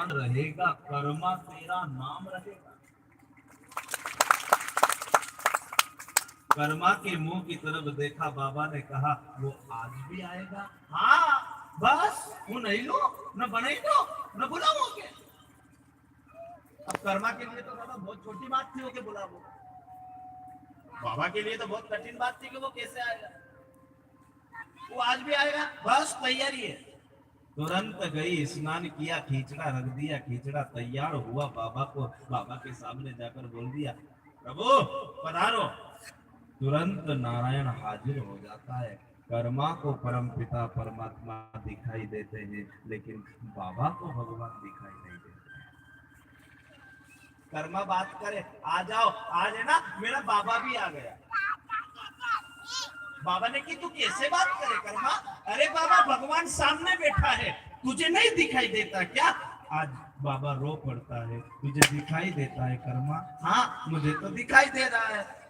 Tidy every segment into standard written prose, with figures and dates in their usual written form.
भगवान रहेगा, कर्मा तेरा नाम रहेगा। कर्मा के मुंह की तरफ देखा, बाबा ने कहा वो आज भी आएगा। हाँ बस वो नहीं लो न बनाई लो न बुलाओगे। अब कर्मा के लिए तो दादा बहुत छोटी बात थी कि बुलाओ, बाबा के लिए तो बहुत कठिन बात थी कि वो कैसे आएगा। वो आज भी आएगा, बस तैयारी है। तुरंत गई, स्नान किया, खींचड़ा रख दिया, खींचड़ा तैयार हुआ, बाबा के सामने जाकर बोल दिया, प्रभु पधारो। तुरंत नारायण हाजिर हो जाता है। कर्मा को परम पिता परमात्मा दिखाई देते हैं, लेकिन बाबा को भगवान दिखाई नहीं देते। कर्मा बात करे, आ जाओ, आज है ना मेरा बाबा भी आ गया। बाबा ने की तू कैसे बात करे कर्मा? अरे बाबा भगवान सामने बैठा है, तुझे नहीं दिखाई देता क्या? आज बाबा रो पड़ता है, तुझे दिखाई देता है कर्मा? हाँ मुझे तो दिखाई दे रहा है।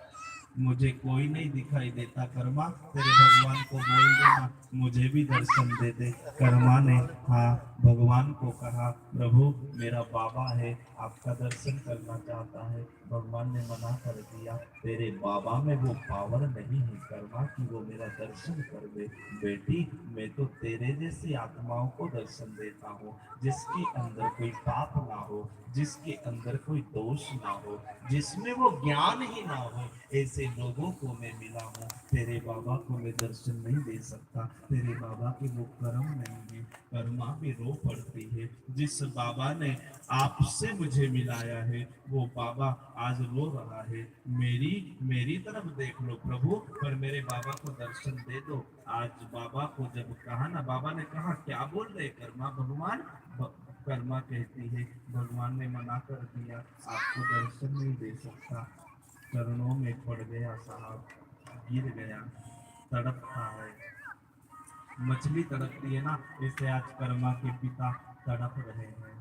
मुझे कोई नहीं दिखाई देता कर्मा, तेरे भगवान को बोल देना मुझे भी दर्शन दे दे। कर्मा ने हाँ भगवान को कहा, प्रभु मेरा बाबा है, आपका दर्शन करना चाहता है। भगवान ने मना कर दिया, तेरे बाबा में वो पावर नहीं है कर्मा कि वो मेरा दर्शन कर दे। बेटी मैं तो तेरे जैसी आत्माओं को दर्शन देता हूँ, जिसके अंदर कोई पाप ना हो, जिसके अंदर कोई दोष ना हो, जिसमें वो ज्ञान ही ना हो, ऐसे लोगों को मैं मिला हूँ। तेरे बाबा को मैं दर्शन नहीं दे सकता, तेरे बाबा के वो कर्म नहीं है। कर्मा भी रो पड़ती है, जिस बाबा ने आपसे मुझे मिलाया है वो बाबा आज रो रहा है। मेरी तरफ देख लो प्रभु, पर मेरे बाबा को दर्शन दे दो। आज बाबा को जब कहा ना, बाबा ने कहा क्या बोल रहे कर्मा भगवान? कर्मा कहती है भगवान ने मना कर दिया, आपको दर्शन नहीं दे सकता। चरणों में पड़ गया साहब, गिर गया, तड़पता है। मछली तड़पती है ना, जैसे आज कर्मा के पिता तड़प रहे हैं।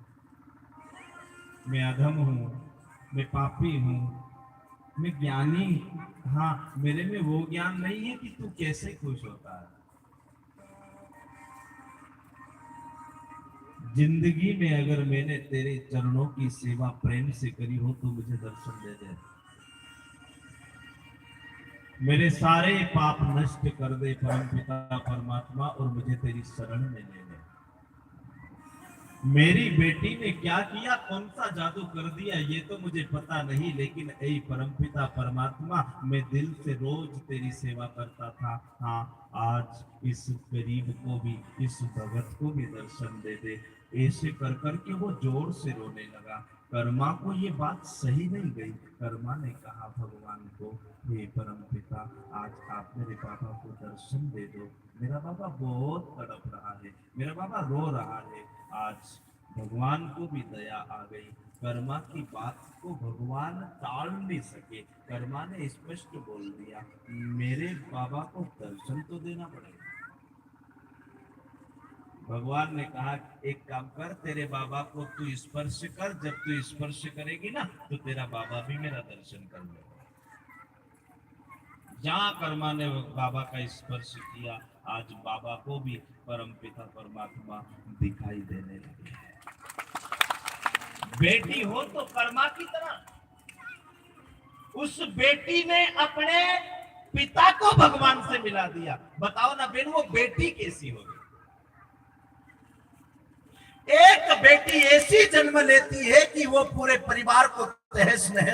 मैं अधम हूँ, मैं पापी हूँ, मैं ज्ञानी, हाँ मेरे में वो ज्ञान नहीं है कि तू कैसे खुश होता है। जिंदगी में अगर मैंने तेरे चरणों की सेवा प्रेम से करी हो तो मुझे दर्शन दे दे। मेरे सारे पाप नष्ट कर दे परम पिता परमात्मा, और मुझे तेरी शरण में ले ले। मेरी बेटी ने क्या किया, कौन सा जादू कर दिया ये तो मुझे पता नहीं, लेकिन ऐ परमपिता परमात्मा मैं दिल से रोज तेरी सेवा करता था। हाँ आज इस गरीब को भी, इस भगत को भी दर्शन दे दे। ऐसे कर करके वो जोर से रोने लगा। कर्मा को ये बात सही नहीं गई। कर्मा ने कहा भगवान को, हे परमपिता आज आप मेरे बाबा को दर्शन दे दो, मेरा बाबा बहुत तड़प रहा है, मेरा बाबा रो रहा है। आज भगवान को भी दया आ गई। कर्मा की बात को भगवान टाल नहीं सके। कर्मा ने स्पष्ट बोल दिया, मेरे बाबा को दर्शन तो देना पड़ेगा। भगवान ने कहा एक काम कर, तेरे बाबा को तू स्पर्श कर, जब तू स्पर्श करेगी ना तो तेरा बाबा भी मेरा दर्शन कर लेगा। जहां कर्मा ने बाबा का स्पर्श किया, आज बाबा को भी परमपिता परमात्मा दिखाई देने लगे। बेटी हो तो कर्मा की तरह, उस बेटी ने अपने पिता को भगवान से मिला दिया। बताओ ना बेन, वो बेटी कैसी होगी? एक बेटी ऐसी जन्म लेती है कि वो पूरे परिवार को तहस नहस